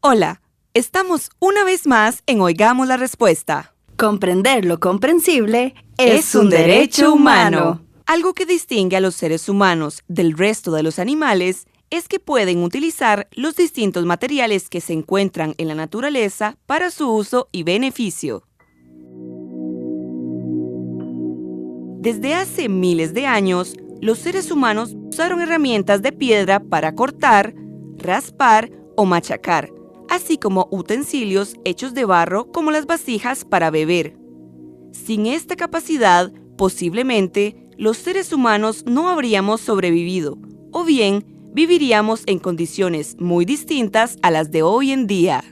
Hola, estamos una vez más en Oigamos la Respuesta. Comprender lo comprensible es un derecho humano. Algo que distingue a los seres humanos del resto de los animales es que pueden utilizar los distintos materiales que se encuentran en la naturaleza para su uso y beneficio. Desde hace miles de años, los seres humanos usaron herramientas de piedra para cortar, raspar o machacar, así como utensilios hechos de barro como las vasijas para beber. Sin esta capacidad, posiblemente, los seres humanos no habríamos sobrevivido, o bien viviríamos en condiciones muy distintas a las de hoy en día.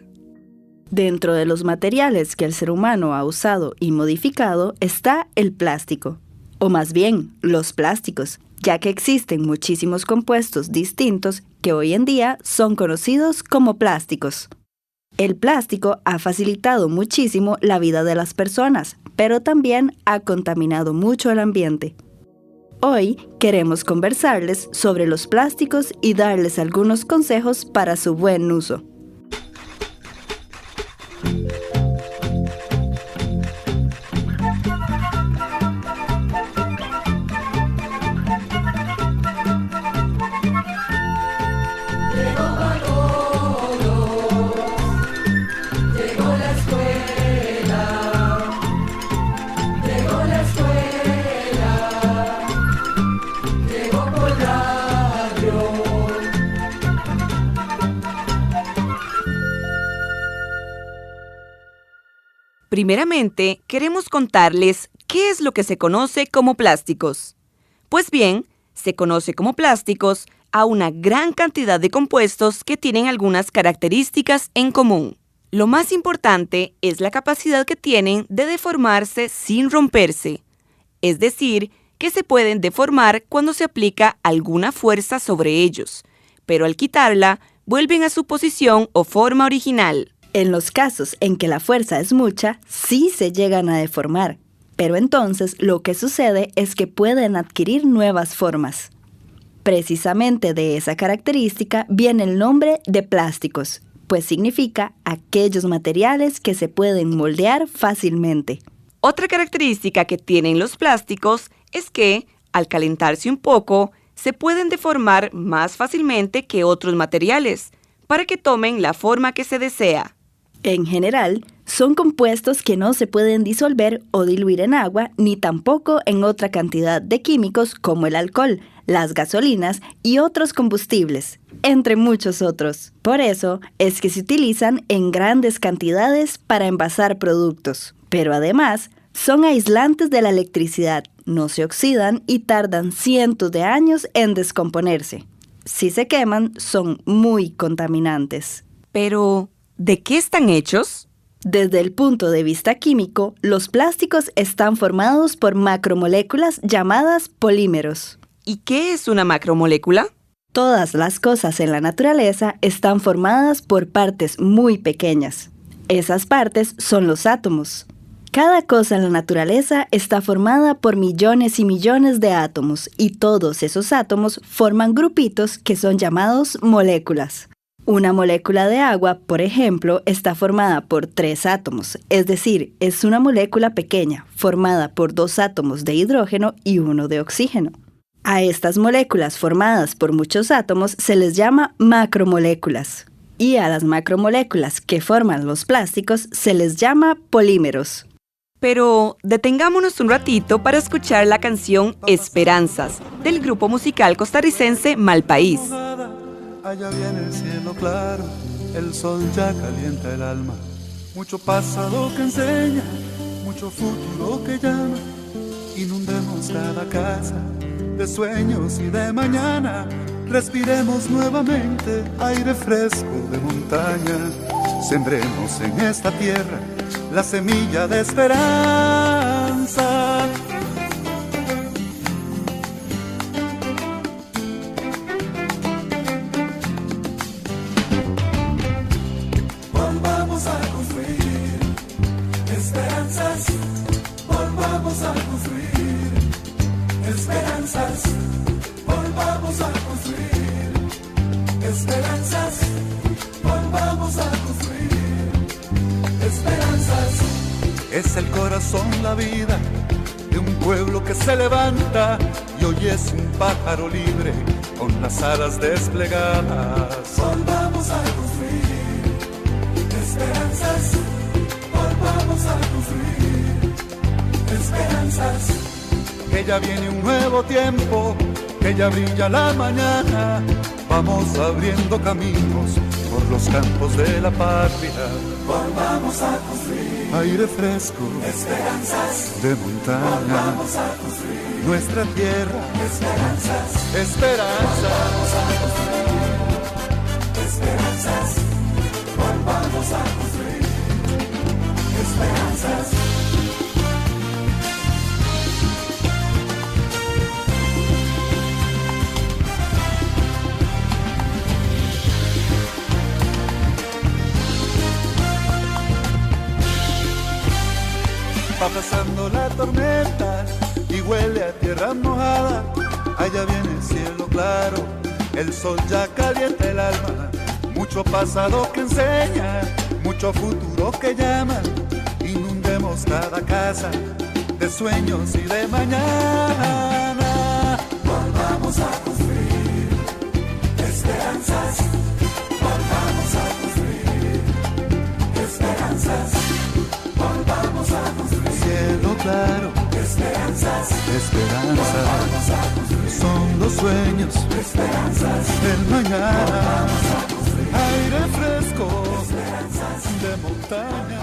Dentro de los materiales que el ser humano ha usado y modificado está el plástico, o más bien los plásticos, ya que existen muchísimos compuestos distintos que hoy en día son conocidos como plásticos. El plástico ha facilitado muchísimo la vida de las personas, pero también ha contaminado mucho el ambiente. Hoy queremos conversarles sobre los plásticos y darles algunos consejos para su buen uso. Primeramente, queremos contarles qué es lo que se conoce como plásticos. Pues bien, se conoce como plásticos a una gran cantidad de compuestos que tienen algunas características en común. Lo más importante es la capacidad que tienen de deformarse sin romperse, es decir, que se pueden deformar cuando se aplica alguna fuerza sobre ellos, pero al quitarla, vuelven a su posición o forma original. En los casos en que la fuerza es mucha, sí se llegan a deformar, pero entonces lo que sucede es que pueden adquirir nuevas formas. Precisamente de esa característica viene el nombre de plásticos, pues significa aquellos materiales que se pueden moldear fácilmente. Otra característica que tienen los plásticos es que, al calentarse un poco, se pueden deformar más fácilmente que otros materiales, para que tomen la forma que se desea. En general, son compuestos que no se pueden disolver o diluir en agua ni tampoco en otra cantidad de químicos como el alcohol, las gasolinas y otros combustibles, entre muchos otros. Por eso es que se utilizan en grandes cantidades para envasar productos. Pero además, son aislantes de la electricidad, no se oxidan y tardan cientos de años en descomponerse. Si se queman, son muy contaminantes. Pero, ¿de qué están hechos? Desde el punto de vista químico, los plásticos están formados por macromoléculas llamadas polímeros. ¿Y qué es una macromolécula? Todas las cosas en la naturaleza están formadas por partes muy pequeñas. Esas partes son los átomos. Cada cosa en la naturaleza está formada por millones y millones de átomos, y todos esos átomos forman grupitos que son llamados moléculas. Una molécula de agua, por ejemplo, está formada por 3 átomos, es decir, es una molécula pequeña, formada por 2 átomos de hidrógeno y 1 de oxígeno. A estas moléculas formadas por muchos átomos se les llama macromoléculas, y a las macromoléculas que forman los plásticos se les llama polímeros. Pero detengámonos un ratito para escuchar la canción Esperanzas, del grupo musical costarricense Malpaís. Allá viene el cielo claro, el sol ya calienta el alma. Mucho pasado que enseña, mucho futuro que llama. Inundemos cada casa de sueños y de mañana. Respiremos nuevamente aire fresco de montaña. Sembremos en esta tierra la semilla de esperanza. Volvamos a construir esperanzas. Volvamos a construir esperanzas. Volvamos a construir esperanzas. Volvamos a construir. Es el corazón, la vida de un pueblo que se levanta y hoy es un pájaro libre con las alas desplegadas. Volvamos a construir esperanzas, volvamos a construir esperanzas. Que ya viene un nuevo tiempo, que ya brilla la mañana. Vamos abriendo caminos por los campos de la patria. Volvamos a construir aire fresco, esperanzas de montaña. Volvamos a construir nuestra tierra, esperanzas, esperanzas. Volvamos a construir esperanzas. Volvamos a construir esperanzas. Va pasando la tormenta y huele a tierra mojada. Allá viene el cielo claro, el sol ya calienta el alma. Mucho pasado que enseña, mucho futuro que llama. Inundemos cada casa de sueños y de mañana. Volvamos a construir esperanzas. Volvamos a construir esperanzas. Volvamos a construir cielo claro, esperanzas, esperanzas. Son los sueños, esperanzas del mañana. Aire fresco, esperanzas de montaña.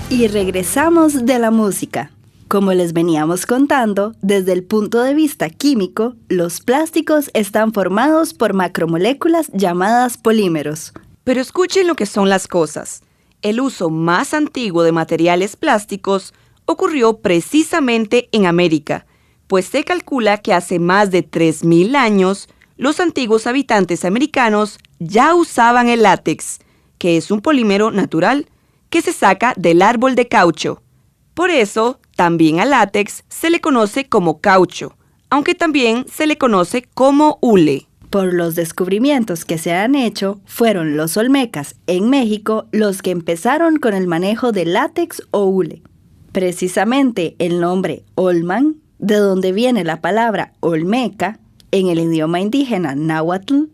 Y regresamos de la música. Como les veníamos contando, desde el punto de vista químico, los plásticos están formados por macromoléculas llamadas polímeros. Pero escuchen lo que son las cosas. El uso más antiguo de materiales plásticos ocurrió precisamente en América, pues se calcula que hace más de 3.000 años los antiguos habitantes americanos ya usaban el látex, que es un polímero natural que se saca del árbol de caucho. Por eso, también al látex se le conoce como caucho, aunque también se le conoce como hule. Por los descubrimientos que se han hecho, fueron los olmecas en México los que empezaron con el manejo de látex o hule. Precisamente el nombre Olman, de donde viene la palabra olmeca, en el idioma indígena náhuatl,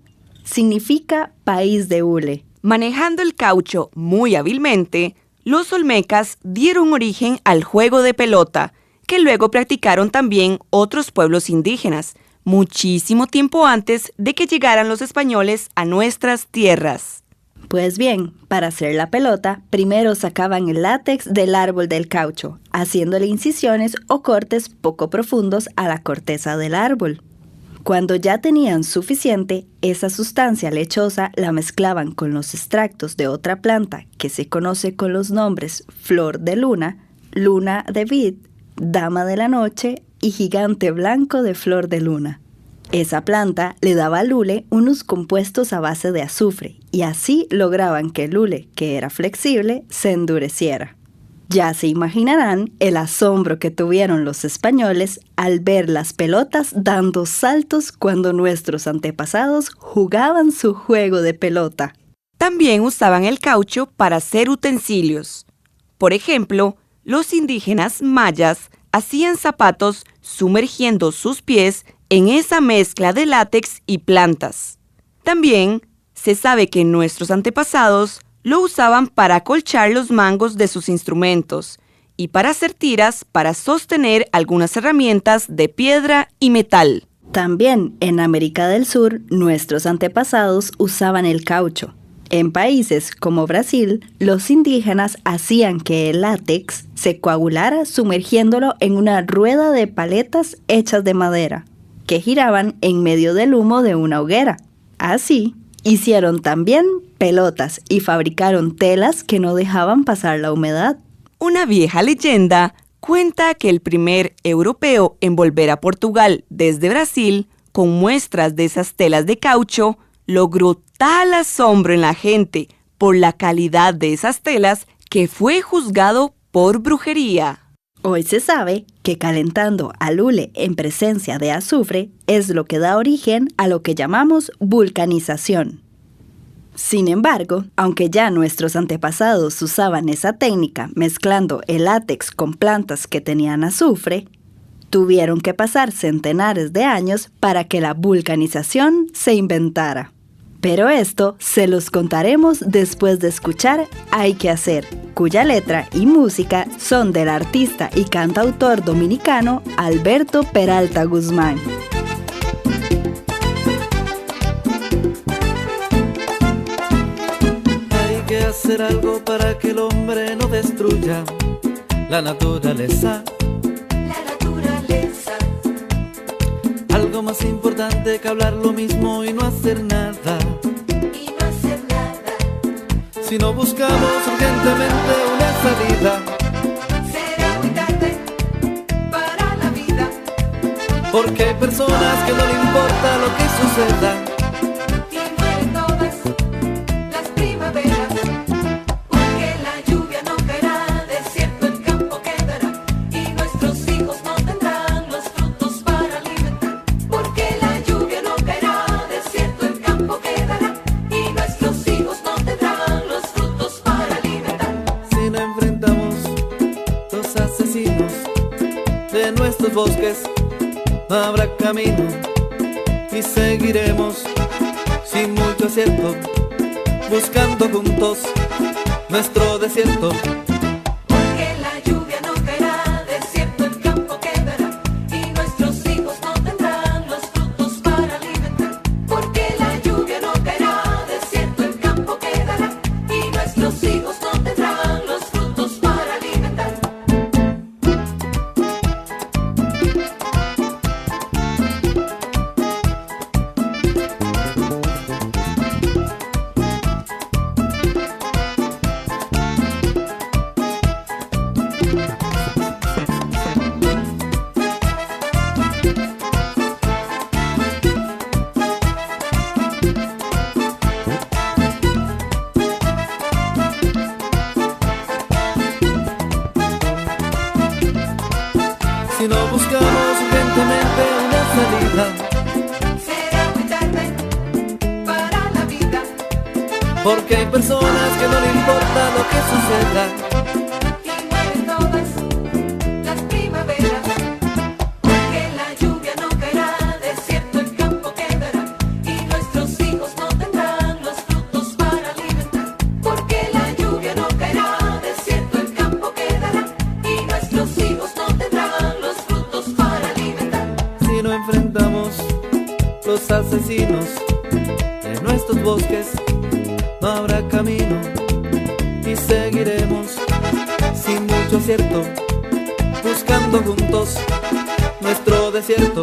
significa país de hule. Manejando el caucho muy hábilmente, los olmecas dieron origen al juego de pelota, que luego practicaron también otros pueblos indígenas, muchísimo tiempo antes de que llegaran los españoles a nuestras tierras. Pues bien, para hacer la pelota, primero sacaban el látex del árbol del caucho, haciéndole incisiones o cortes poco profundos a la corteza del árbol. Cuando ya tenían suficiente, esa sustancia lechosa la mezclaban con los extractos de otra planta que se conoce con los nombres flor de luna, luna de vid, dama de la noche y gigante blanco de flor de luna. Esa planta le daba al hule unos compuestos a base de azufre y así lograban que el hule, que era flexible, se endureciera. Ya se imaginarán el asombro que tuvieron los españoles al ver las pelotas dando saltos cuando nuestros antepasados jugaban su juego de pelota. También usaban el caucho para hacer utensilios. Por ejemplo, los indígenas mayas hacían zapatos sumergiendo sus pies en esa mezcla de látex y plantas. También se sabe que nuestros antepasados lo usaban para acolchar los mangos de sus instrumentos y para hacer tiras para sostener algunas herramientas de piedra y metal. También en América del Sur, nuestros antepasados usaban el caucho. En países como Brasil, los indígenas hacían que el látex se coagulara sumergiéndolo en una rueda de paletas hechas de madera, que giraban en medio del humo de una hoguera. Así, hicieron también pelotas y fabricaron telas que no dejaban pasar la humedad. Una vieja leyenda cuenta que el primer europeo en volver a Portugal desde Brasil, con muestras de esas telas de caucho, logró tal asombro en la gente por la calidad de esas telas que fue juzgado por brujería. Hoy se sabe que calentando al hule en presencia de azufre es lo que da origen a lo que llamamos vulcanización. Sin embargo, aunque ya nuestros antepasados usaban esa técnica mezclando el látex con plantas que tenían azufre, tuvieron que pasar centenares de años para que la vulcanización se inventara. Pero esto se los contaremos después de escuchar Hay que hacer, cuya letra y música son del artista y cantautor dominicano Alberto Peralta Guzmán. Hay que hacer algo para que el hombre no destruya la naturaleza. Algo más importante que hablar lo mismo y no hacer nada. Si no buscamos urgentemente una salida, será muy tarde para la vida. Porque hay personas que no le importa lo que suceda. Y mueren todas las primaveras. Porque la lluvia no caerá, desierto el campo quedará. Y nuestros hijos no tendrán los frutos para alimentar. Porque la lluvia no caerá, desierto el campo quedará. Y nuestros hijos no tendrán los frutos para alimentar. Si no enfrentamos los asesinos de nuestros bosques, no habrá camino y seguiremos sin mucho acierto, buscando juntos nuestro desierto. Porque la lluvia no caerá, desierto el campo quedará. Y nuestros hijos no tendrán los frutos para alimentar. Porque la lluvia no caerá, desierto el campo quedará. Y nuestros hijos no tendrán los frutos para alimentar. Si no buscamos urgentemente una salida, Será muy tarde para la vida. porque hay personas que no le importa lo que suceda. Y mueren todas las primaveras. Porque la lluvia no caerá, desierto el campo quedará. Y nuestros hijos no tendrán los frutos para alimentar. Porque la lluvia no caerá, desierto el campo quedará. Y nuestros hijos no tendrán los frutos para alimentar. Si no enfrentamos los asesinos de nuestros bosques, no habrá camino y seguiremos sin mucho acierto, buscando juntos nuestro desierto.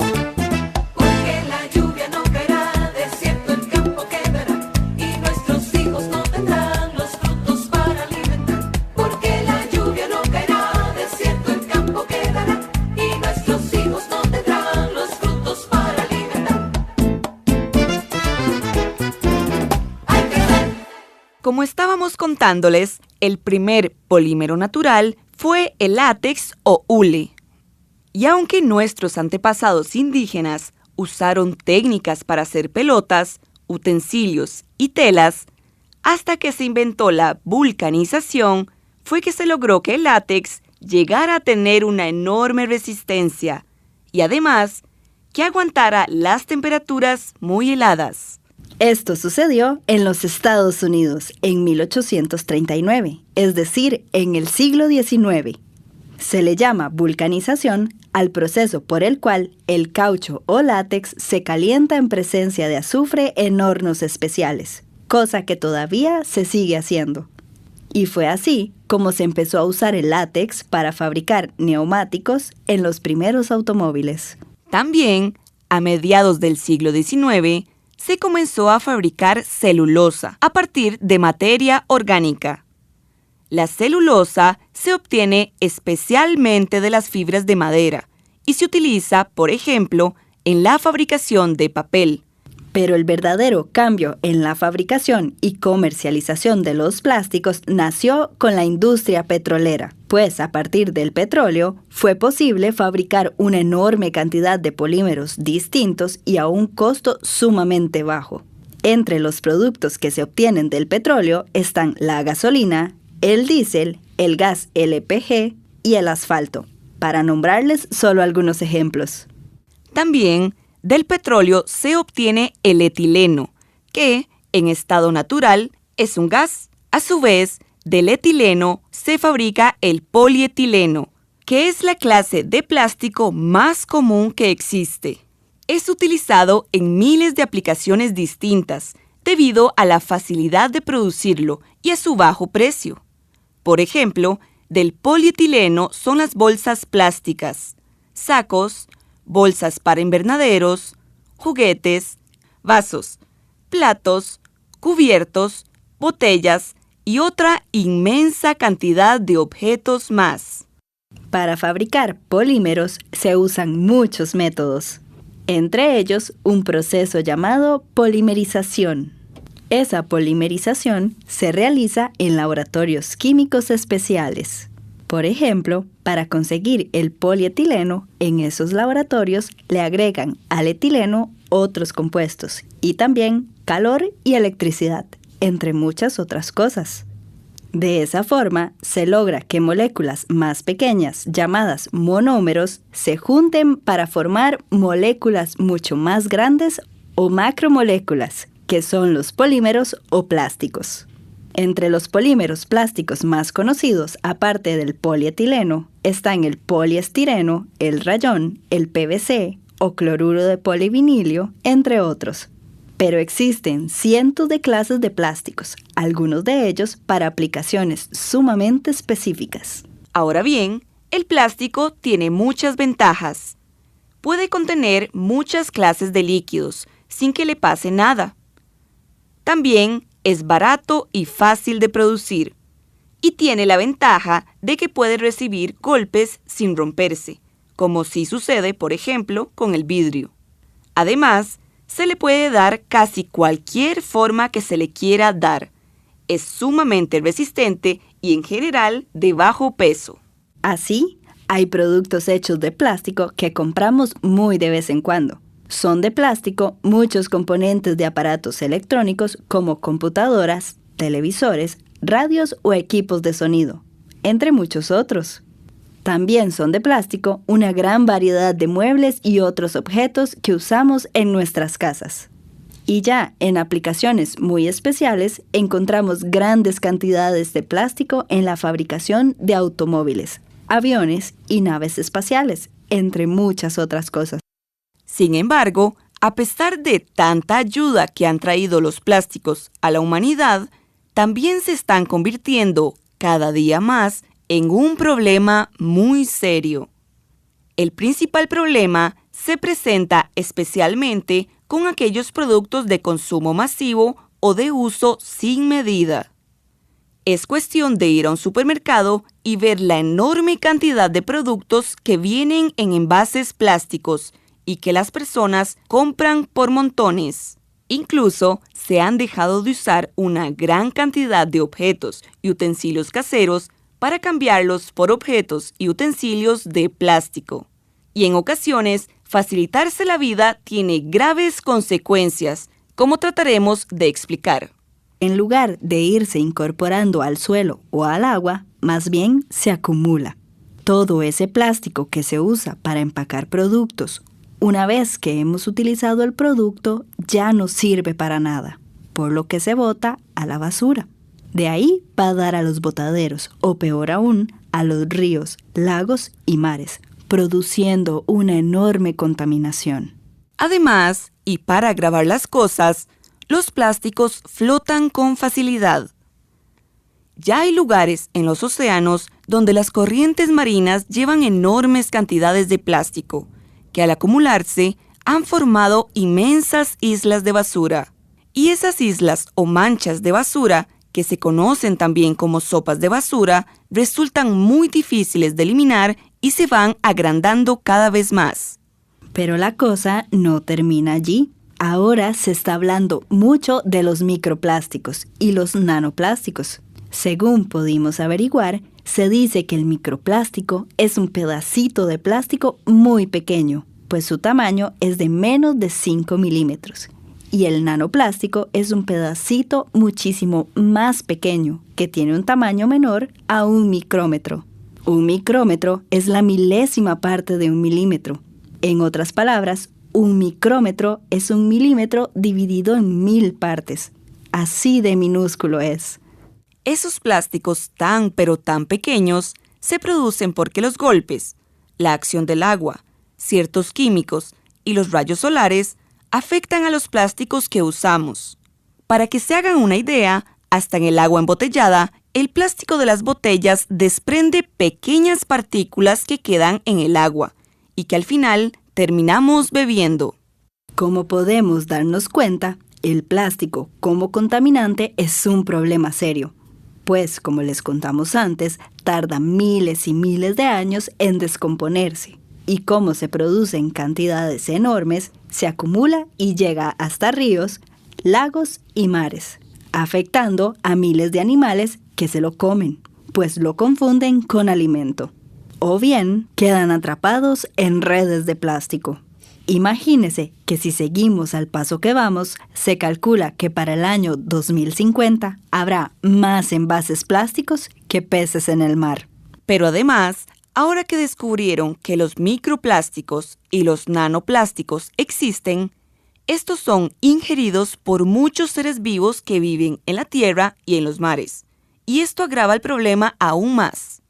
Porque la lluvia no caerá, desierto el campo quedará. Y nuestros hijos no tendrán los frutos para alimentar. Porque la lluvia no caerá, desierto el campo quedará. Y nuestros hijos no tendrán los frutos para alimentar. Hay que hacer. Como estábamos contándoles, el primer polímero natural fue el látex o hule. Y aunque nuestros antepasados indígenas usaron técnicas para hacer pelotas, utensilios y telas, hasta que se inventó la vulcanización, fue que se logró que el látex llegara a tener una enorme resistencia y además que aguantara las temperaturas muy heladas. Esto sucedió en los Estados Unidos en 1839, es decir, en el siglo XIX. Se le llama vulcanización al proceso por el cual el caucho o látex se calienta en presencia de azufre en hornos especiales, cosa que todavía se sigue haciendo. Y fue así como se empezó a usar el látex para fabricar neumáticos en los primeros automóviles. También, a mediados del siglo XIX, se comenzó a fabricar celulosa a partir de materia orgánica. La celulosa se obtiene especialmente de las fibras de madera y se utiliza, por ejemplo, en la fabricación de papel. Pero el verdadero cambio en la fabricación y comercialización de los plásticos nació con la industria petrolera, pues a partir del petróleo fue posible fabricar una enorme cantidad de polímeros distintos y a un costo sumamente bajo. Entre los productos que se obtienen del petróleo están la gasolina, el diésel, el gas LPG y el asfalto, para nombrarles solo algunos ejemplos. También del petróleo se obtiene el etileno, que, en estado natural, es un gas. A su vez, del etileno se fabrica el polietileno, que es la clase de plástico más común que existe. Es utilizado en miles de aplicaciones distintas debido a la facilidad de producirlo y a su bajo precio. Por ejemplo, del polietileno son las bolsas plásticas, sacos, bolsas para invernaderos, juguetes, vasos, platos, cubiertos, botellas y otra inmensa cantidad de objetos más. Para fabricar polímeros se usan muchos métodos, entre ellos un proceso llamado polimerización. Esa polimerización se realiza en laboratorios químicos especiales. Por ejemplo, para conseguir el polietileno, en esos laboratorios le agregan al etileno otros compuestos y también calor y electricidad, entre muchas otras cosas. De esa forma, se logra que moléculas más pequeñas, llamadas monómeros, se junten para formar moléculas mucho más grandes o macromoléculas, que son los polímeros o plásticos. Entre los polímeros plásticos más conocidos, aparte del polietileno, están el poliestireno, el rayón, el PVC o cloruro de polivinilio, entre otros. Pero existen cientos de clases de plásticos, algunos de ellos para aplicaciones sumamente específicas. Ahora bien, el plástico tiene muchas ventajas. Puede contener muchas clases de líquidos sin que le pase nada. También es barato y fácil de producir. Y tiene la ventaja de que puede recibir golpes sin romperse, como sí sucede, por ejemplo, con el vidrio. Además, se le puede dar casi cualquier forma que se le quiera dar. Es sumamente resistente y en general de bajo peso. Así, hay productos hechos de plástico que compramos muy de vez en cuando. Son de plástico muchos componentes de aparatos electrónicos como computadoras, televisores, radios o equipos de sonido, entre muchos otros. También son de plástico una gran variedad de muebles y otros objetos que usamos en nuestras casas. Y ya en aplicaciones muy especiales encontramos grandes cantidades de plástico en la fabricación de automóviles, aviones y naves espaciales, entre muchas otras cosas. Sin embargo, a pesar de tanta ayuda que han traído los plásticos a la humanidad, también se están convirtiendo cada día más en un problema muy serio. El principal problema se presenta especialmente con aquellos productos de consumo masivo o de uso sin medida. Es cuestión de ir a un supermercado y ver la enorme cantidad de productos que vienen en envases plásticos y que las personas compran por montones. Incluso se han dejado de usar una gran cantidad de objetos y utensilios caseros para cambiarlos por objetos y utensilios de plástico. Y en ocasiones, facilitarse la vida tiene graves consecuencias, como trataremos de explicar. En lugar de irse incorporando al suelo o al agua, más bien se acumula. Todo ese plástico que se usa para empacar productos, una vez que hemos utilizado el producto, ya no sirve para nada, por lo que se bota a la basura. De ahí va a dar a los botaderos, o peor aún, a los ríos, lagos y mares, produciendo una enorme contaminación. Además, y para agravar las cosas, los plásticos flotan con facilidad. Ya hay lugares en los océanos donde las corrientes marinas llevan enormes cantidades de plástico, que al acumularse han formado inmensas islas de basura. Y esas islas o manchas de basura, que se conocen también como sopas de basura, resultan muy difíciles de eliminar y se van agrandando cada vez más. Pero la cosa no termina allí. Ahora se está hablando mucho de los microplásticos y los nanoplásticos. Según pudimos averiguar, se dice que el microplástico es un pedacito de plástico muy pequeño, pues su tamaño es de menos de 5 milímetros. Y el nanoplástico es un pedacito muchísimo más pequeño, que tiene un tamaño menor a un micrómetro. Un micrómetro es la milésima parte de un milímetro. En otras palabras, un micrómetro es un milímetro dividido en 1000 partes. Así de minúsculo es. Esos plásticos tan pero tan pequeños se producen porque los golpes, la acción del agua, ciertos químicos y los rayos solares afectan a los plásticos que usamos. Para que se hagan una idea, hasta en el agua embotellada, el plástico de las botellas desprende pequeñas partículas que quedan en el agua y que al final terminamos bebiendo. Como podemos darnos cuenta, el plástico como contaminante es un problema serio, pues, como les contamos antes, tarda miles y miles de años en descomponerse. Y como se produce en cantidades enormes, se acumula y llega hasta ríos, lagos y mares, afectando a miles de animales que se lo comen, pues lo confunden con alimento. O bien quedan atrapados en redes de plástico. Imagínese que si seguimos al paso que vamos, se calcula que para el año 2050 habrá más envases plásticos que peces en el mar. Pero además, ahora que descubrieron que los microplásticos y los nanoplásticos existen, estos son ingeridos por muchos seres vivos que viven en la tierra y en los mares. Y esto agrava el problema aún más.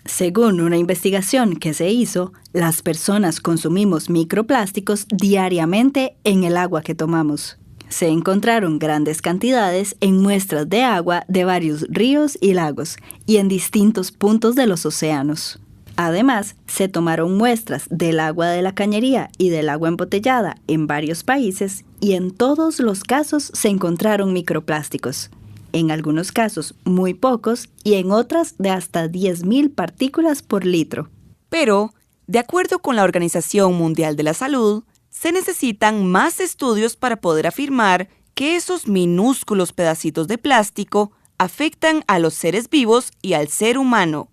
Según una investigación que se hizo, las personas consumimos microplásticos diariamente en el agua que tomamos. Se encontraron grandes cantidades en muestras de agua de varios ríos y lagos y en distintos puntos de los océanos. Además, se tomaron muestras del agua de la cañería y del agua embotellada en varios países y en todos los casos se encontraron microplásticos. En algunos casos muy pocos y en otras de hasta 10.000 partículas por litro. Pero, de acuerdo con la Organización Mundial de la Salud, se necesitan más estudios para poder afirmar que esos minúsculos pedacitos de plástico afectan a los seres vivos y al ser humano.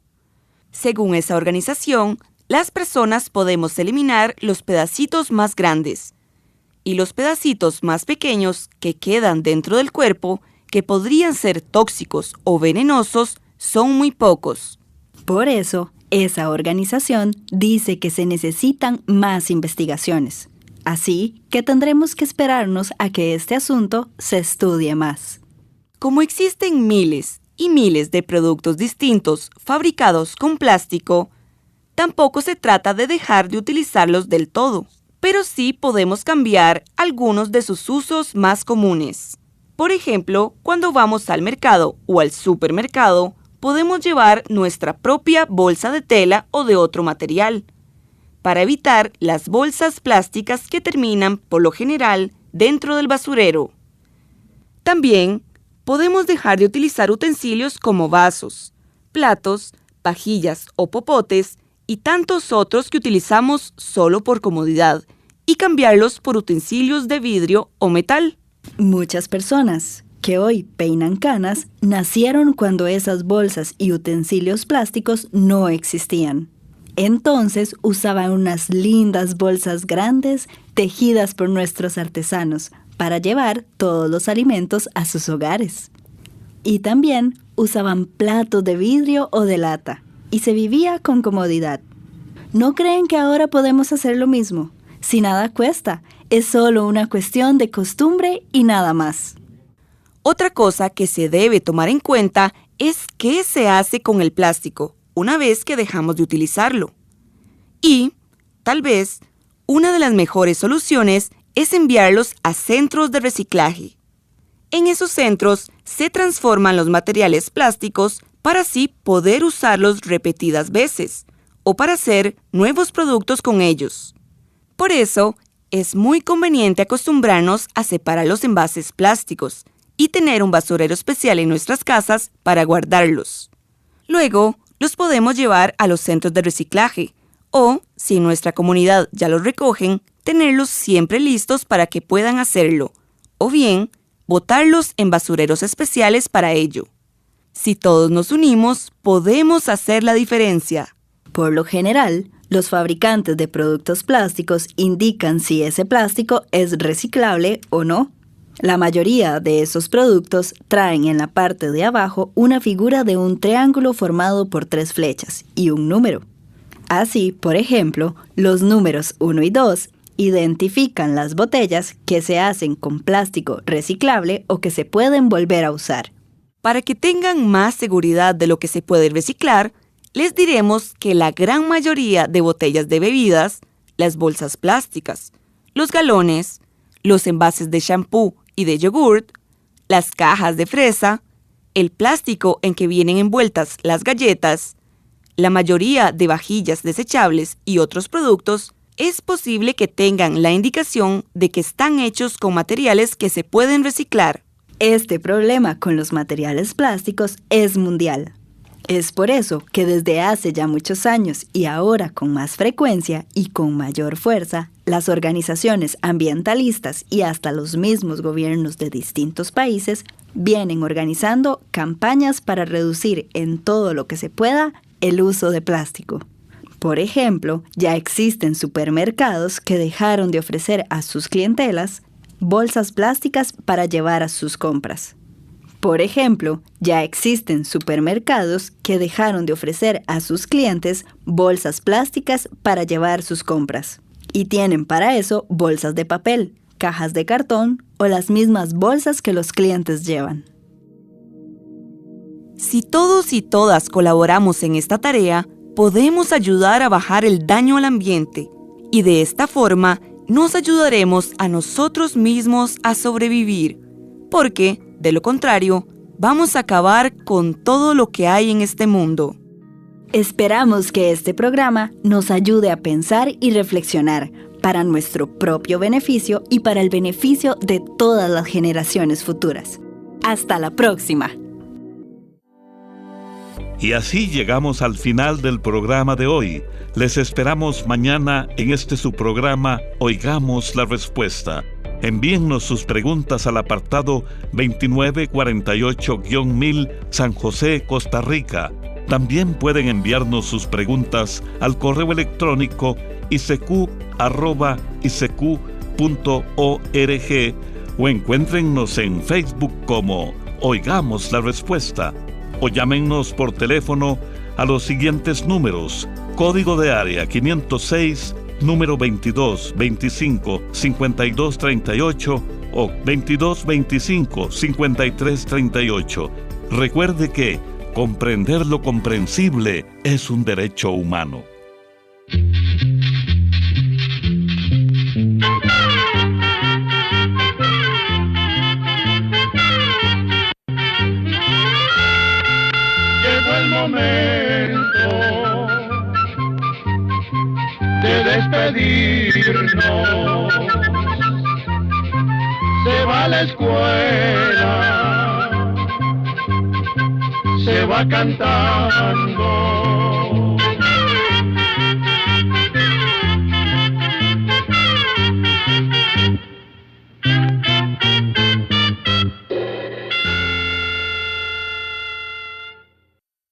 Según esa organización, las personas podemos eliminar los pedacitos más grandes y los pedacitos más pequeños que quedan dentro del cuerpo, que podrían ser tóxicos o venenosos, son muy pocos. Por eso, esa organización dice que se necesitan más investigaciones. Así que tendremos que esperarnos a que este asunto se estudie más. Como existen miles y miles de productos distintos fabricados con plástico, tampoco se trata de dejar de utilizarlos del todo, pero sí podemos cambiar algunos de sus usos más comunes. Por ejemplo, cuando vamos al mercado o al supermercado, podemos llevar nuestra propia bolsa de tela o de otro material, para evitar las bolsas plásticas que terminan, por lo general, dentro del basurero. También podemos dejar de utilizar utensilios como vasos, platos, pajillas o popotes y tantos otros que utilizamos solo por comodidad y cambiarlos por utensilios de vidrio o metal. Muchas personas que hoy peinan canas nacieron cuando esas bolsas y utensilios plásticos no existían. Entonces usaban unas lindas bolsas grandes tejidas por nuestros artesanos para llevar todos los alimentos a sus hogares. Y también usaban platos de vidrio o de lata y se vivía con comodidad. ¿No creen que ahora podemos hacer lo mismo? Si nada cuesta, es solo una cuestión de costumbre y nada más. Otra cosa que se debe tomar en cuenta es qué se hace con el plástico una vez que dejamos de utilizarlo. Y, tal vez, una de las mejores soluciones es enviarlos a centros de reciclaje. En esos centros se transforman los materiales plásticos para así poder usarlos repetidas veces o para hacer nuevos productos con ellos. Por eso, es muy conveniente acostumbrarnos a separar los envases plásticos y tener un basurero especial en nuestras casas para guardarlos. Luego, los podemos llevar a los centros de reciclaje o, si en nuestra comunidad ya los recogen, tenerlos siempre listos para que puedan hacerlo, o bien, botarlos en basureros especiales para ello. Si todos nos unimos, podemos hacer la diferencia. Por lo general, los fabricantes de productos plásticos indican si ese plástico es reciclable o no. La mayoría de esos productos traen en la parte de abajo una figura de un triángulo formado por 3 flechas y un número. Así, por ejemplo, los números 1 y 2 identifican las botellas que se hacen con plástico reciclable o que se pueden volver a usar. Para que tengan más seguridad de lo que se puede reciclar, les diremos que la gran mayoría de botellas de bebidas, las bolsas plásticas, los galones, los envases de shampoo y de yogurt, las cajas de fresa, el plástico en que vienen envueltas las galletas, la mayoría de vajillas desechables y otros productos, es posible que tengan la indicación de que están hechos con materiales que se pueden reciclar. Este problema con los materiales plásticos es mundial. Es por eso que desde hace ya muchos años y ahora con más frecuencia y con mayor fuerza, las organizaciones ambientalistas y hasta los mismos gobiernos de distintos países vienen organizando campañas para reducir en todo lo que se pueda el uso de plástico. Por ejemplo, ya existen supermercados que dejaron de ofrecer a sus clientelas bolsas plásticas para llevar a sus compras. Por ejemplo, ya existen supermercados que dejaron de ofrecer a sus clientes bolsas plásticas para llevar sus compras. Y tienen para eso bolsas de papel, cajas de cartón o las mismas bolsas que los clientes llevan. Si todos y todas colaboramos en esta tarea, podemos ayudar a bajar el daño al ambiente y de esta forma nos ayudaremos a nosotros mismos a sobrevivir, porque, de lo contrario, vamos a acabar con todo lo que hay en este mundo. Esperamos que este programa nos ayude a pensar y reflexionar para nuestro propio beneficio y para el beneficio de todas las generaciones futuras. Hasta la próxima. Y así llegamos al final del programa de hoy. Les esperamos mañana en su programa Oigamos la Respuesta. Envíennos sus preguntas al apartado 2948-1000 San José, Costa Rica. También pueden enviarnos sus preguntas al correo electrónico isq@isq.org o encuéntrennos en Facebook como Oigamos la Respuesta. O llámennos por teléfono a los siguientes números: código de área 506, número 2225-5238 o 2225-5338. Recuerde que comprender lo comprensible es un derecho humano. Llegó el momento de despedirnos. Se va a la escuela, se va cantando.